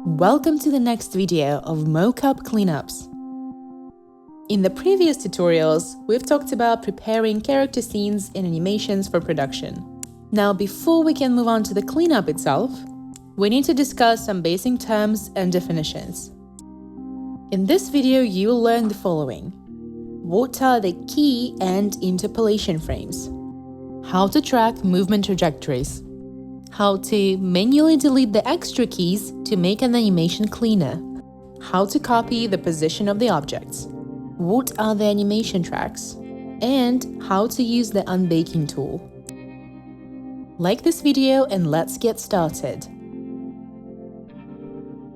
Welcome to the next video of Mocap cleanups. In the previous tutorials, we've talked about preparing character scenes and animations for production. Now, before we can move on to the cleanup itself, we need to discuss some basic terms and definitions. In this video, you will learn the following. What are the key and interpolation frames? How to track movement trajectories. How to manually delete the extra keys to make an animation cleaner. How to copy the position of the objects. What are the animation tracks? And how to use the unbaking tool. Like this video and let's get started.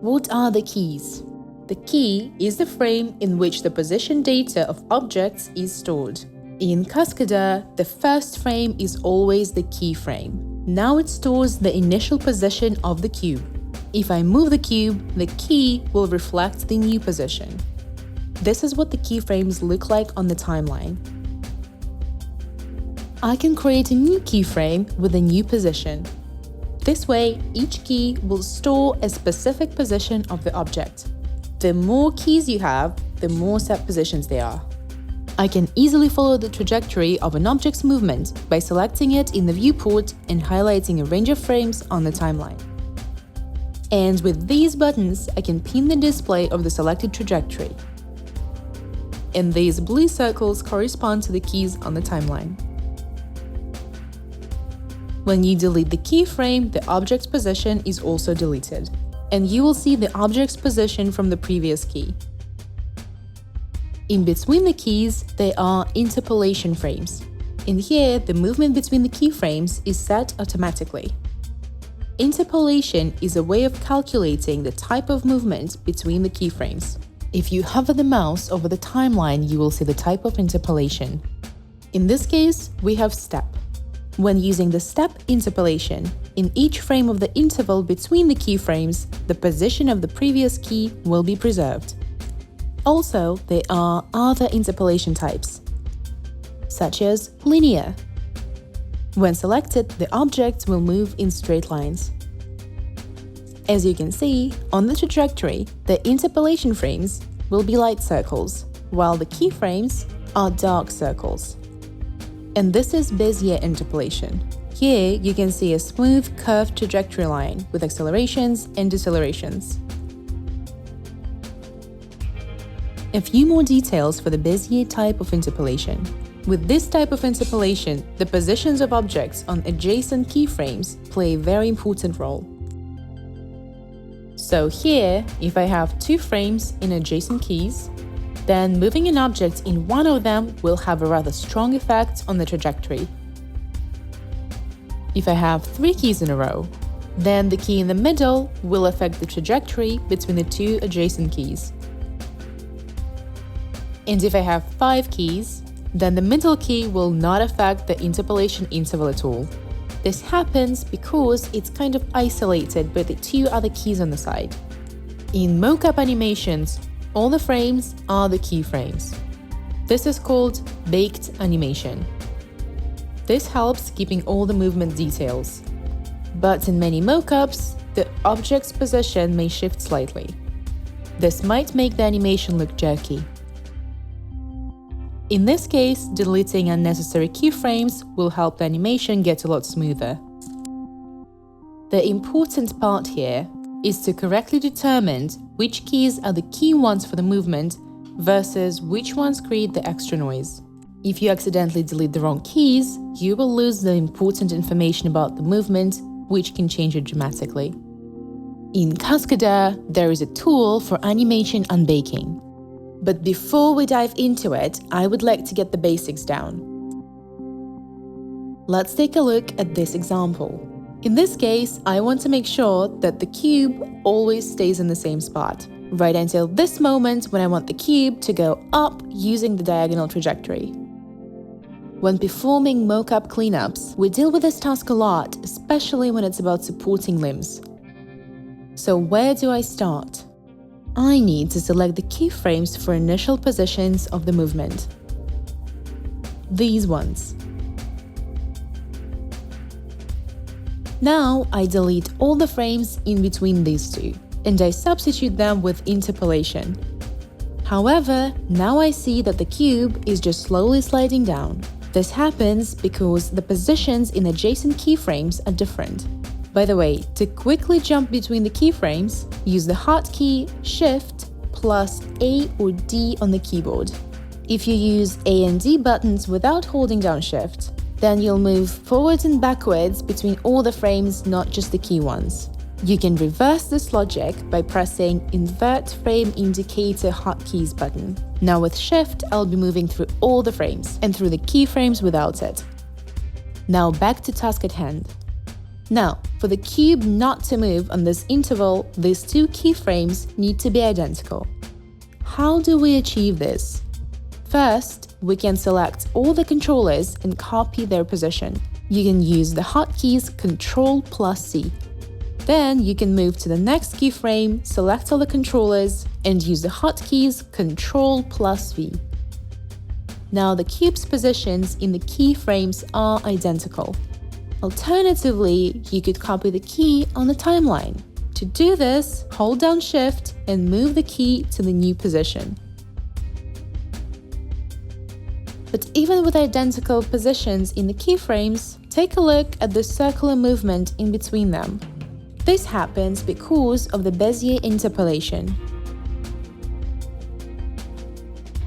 What are the keys? The key is the frame in which the position data of objects is stored. In Cascadeur, the first frame is always the keyframe. Now it stores the initial position of the cube. If I move the cube, the key will reflect the new position. This is what the keyframes look like on the timeline. I can create a new keyframe with a new position. This way, each key will store a specific position of the object. The more keys you have, the more set positions there are. I can easily follow the trajectory of an object's movement by selecting it in the viewport and highlighting a range of frames on the timeline. And with these buttons, I can pin the display of the selected trajectory. And these blue circles correspond to the keys on the timeline. When you delete the keyframe, the object's position is also deleted, and you will see the object's position from the previous key. In between the keys, there are interpolation frames. In here, the movement between the keyframes is set automatically. Interpolation is a way of calculating the type of movement between the keyframes. If you hover the mouse over the timeline, you will see the type of interpolation. In this case, we have step. When using the step interpolation, in each frame of the interval between the keyframes, the position of the previous key will be preserved. Also, there are other interpolation types, such as linear. When selected, the object will move in straight lines. As you can see, on the trajectory, the interpolation frames will be light circles, while the keyframes are dark circles. And this is Bezier interpolation. Here, you can see a smooth, curved trajectory line with accelerations and decelerations. A few more details for the Bezier type of interpolation. With this type of interpolation, the positions of objects on adjacent keyframes play a very important role. So here, if I have two frames in adjacent keys, then moving an object in one of them will have a rather strong effect on the trajectory. If I have three keys in a row, then the key in the middle will affect the trajectory between the two adjacent keys. And if I have 5 keys, then the middle key will not affect the interpolation interval at all. This happens because it's kind of isolated by the 2 other keys on the side. In mocap animations, all the frames are the keyframes. This is called baked animation. This helps keeping all the movement details. But in many mocaps, the object's position may shift slightly. This might make the animation look jerky. In this case, deleting unnecessary keyframes will help the animation get a lot smoother. The important part here is to correctly determine which keys are the key ones for the movement versus which ones create the extra noise. If you accidentally delete the wrong keys, you will lose the important information about the movement, which can change it dramatically. In Cascadeur, there is a tool for animation unbaking. But before we dive into it, I would like to get the basics down. Let's take a look at this example. In this case, I want to make sure that the cube always stays in the same spot, right until this moment when I want the cube to go up using the diagonal trajectory. When performing mocap cleanups, we deal with this task a lot, especially when it's about supporting limbs. So where do I start? I need to select the keyframes for initial positions of the movement. These ones. Now I delete all the frames in between these two. and I substitute them with interpolation. However, now I see that the cube is just slowly sliding down. This happens because the positions in adjacent keyframes are different. By the way, to quickly jump between the keyframes, use the hotkey Shift plus A or D on the keyboard. If you use A and D buttons without holding down Shift, then you'll move forwards and backwards between all the frames, not just the key ones. You can reverse this logic by pressing Invert Frame Indicator Hotkeys button. Now with Shift, I'll be moving through all the frames and through the keyframes without it. Now back to task at hand. Now, for the cube not to move on this interval, these two keyframes need to be identical. How do we achieve this? First, we can select all the controllers and copy their position. You can use the hotkeys Ctrl plus C. Then you can move to the next keyframe, select all the controllers, and use the hotkeys Ctrl plus V. Now the cube's positions in the keyframes are identical. Alternatively, you could copy the key on the timeline. To do this, hold down Shift and move the key to the new position. But even with identical positions in the keyframes, take a look at the circular movement in between them. This happens because of the Bezier interpolation.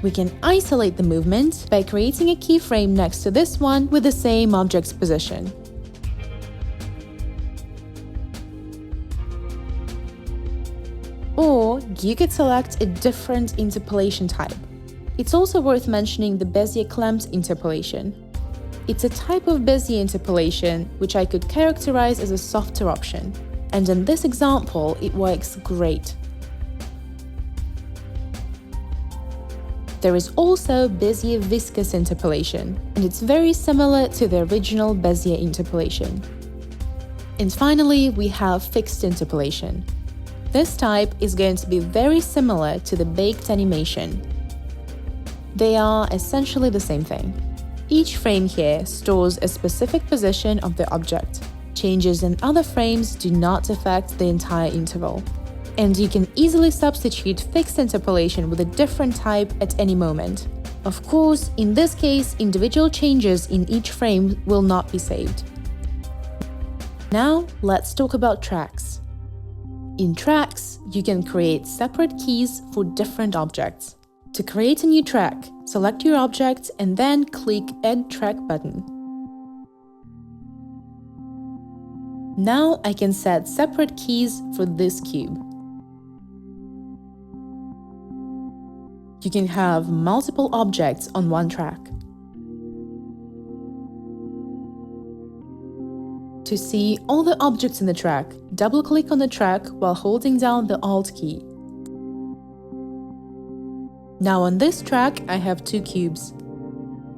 We can isolate the movement by creating a keyframe next to this one with the same object's position. Or you could select a different interpolation type. It's also worth mentioning the Bezier clamped interpolation. It's a type of Bezier interpolation which I could characterize as a softer option, and in this example it works great. There is also Bezier Viscous interpolation, and it's very similar to the original Bezier interpolation. And finally, we have fixed interpolation. This type is going to be very similar to the baked animation. They are essentially the same thing. Each frame here stores a specific position of the object. Changes in other frames do not affect the entire interval. And you can easily substitute fixed interpolation with a different type at any moment. Of course, in this case, individual changes in each frame will not be saved. Now, let's talk about tracks. In tracks, you can create separate keys for different objects. To create a new track, select your object and then click Add Track button. Now I can set separate keys for this cube. You can have multiple objects on one track. To see all the objects in the track, double-click on the track while holding down the Alt key. Now on this track, I have two cubes.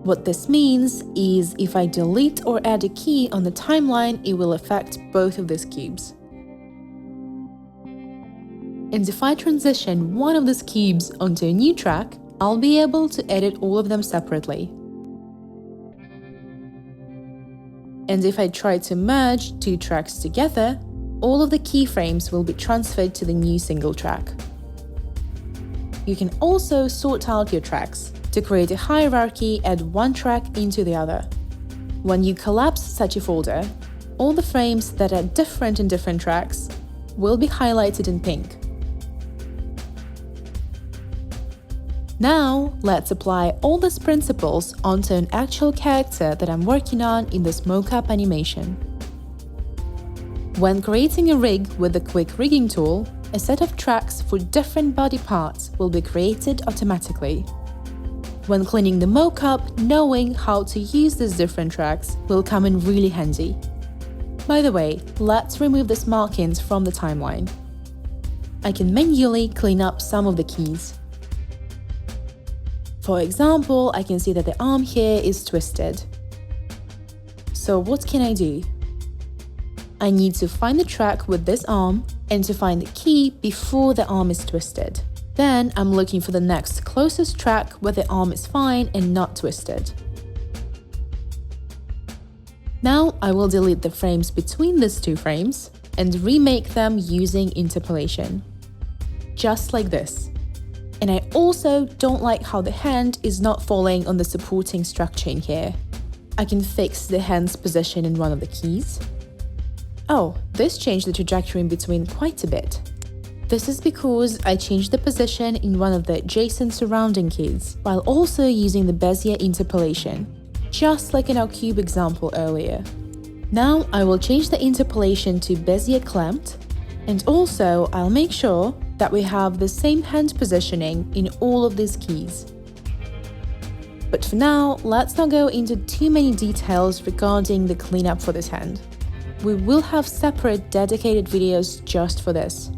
What this means is if I delete or add a key on the timeline, it will affect both of these cubes. And if I transition one of these cubes onto a new track, I'll be able to edit all of them separately. And if I try to merge two tracks together, all of the keyframes will be transferred to the new single track. You can also sort out your tracks. To create a hierarchy, add one track into the other. When you collapse such a folder, all the frames that are different in different tracks will be highlighted in pink. Now, let's apply all these principles onto an actual character that I'm working on in this mocap animation. When creating a rig with the quick rigging tool, a set of tracks for different body parts will be created automatically. When cleaning the mocap, knowing how to use these different tracks will come in really handy. By the way, let's remove these markings from the timeline. I can manually clean up some of the keys. For example, I can see that the arm here is twisted. So what can I do? I need to find the track with this arm and to find the key before the arm is twisted. Then I'm looking for the next closest track where the arm is fine and not twisted. Now I will delete the frames between these two frames and remake them using interpolation. Just like this. And I also don't like how the hand is not falling on the supporting structure in here. I can fix the hand's position in one of the keys. Oh, this changed the trajectory in between quite a bit. This is because I changed the position in one of the adjacent surrounding keys, while also using the Bezier interpolation, just like in our cube example earlier. Now I will change the interpolation to Bezier clamped, and also I'll make sure that we have the same hand positioning in all of these keys. But for now, let's not go into too many details regarding the cleanup for this hand. We will have separate dedicated videos just for this.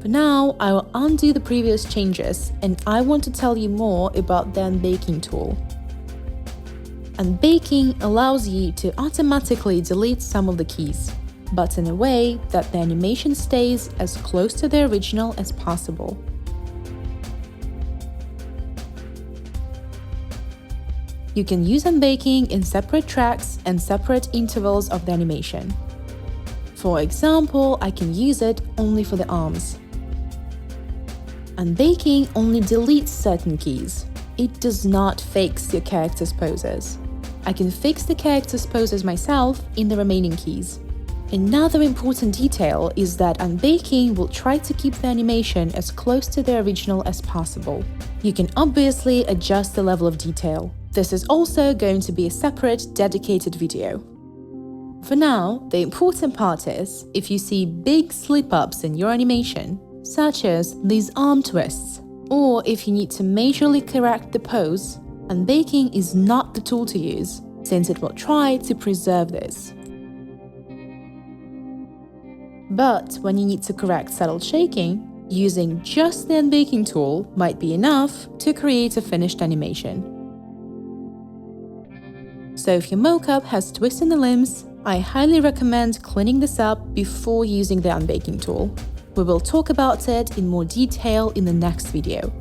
For now, I will undo the previous changes, and I want to tell you more about the Unbaking tool. Unbaking allows you to automatically delete some of the keys, but in a way that the animation stays as close to the original as possible. You can use Unbaking in separate tracks and separate intervals of the animation. For example, I can use it only for the arms. Unbaking only deletes certain keys. It does not fix your character's poses. I can fix the character's poses myself in the remaining keys. Another important detail is that Unbaking will try to keep the animation as close to the original as possible. You can obviously adjust the level of detail. This is also going to be a separate, dedicated video. For now, the important part is, if you see big slip-ups in your animation, such as these arm twists, or if you need to majorly correct the pose, Unbaking is not the tool to use, since it will try to preserve this. But when you need to correct subtle shaking, using just the Unbaking tool might be enough to create a finished animation. So if your mocap has twists in the limbs, I highly recommend cleaning this up before using the Unbaking tool. We will talk about it in more detail in the next video.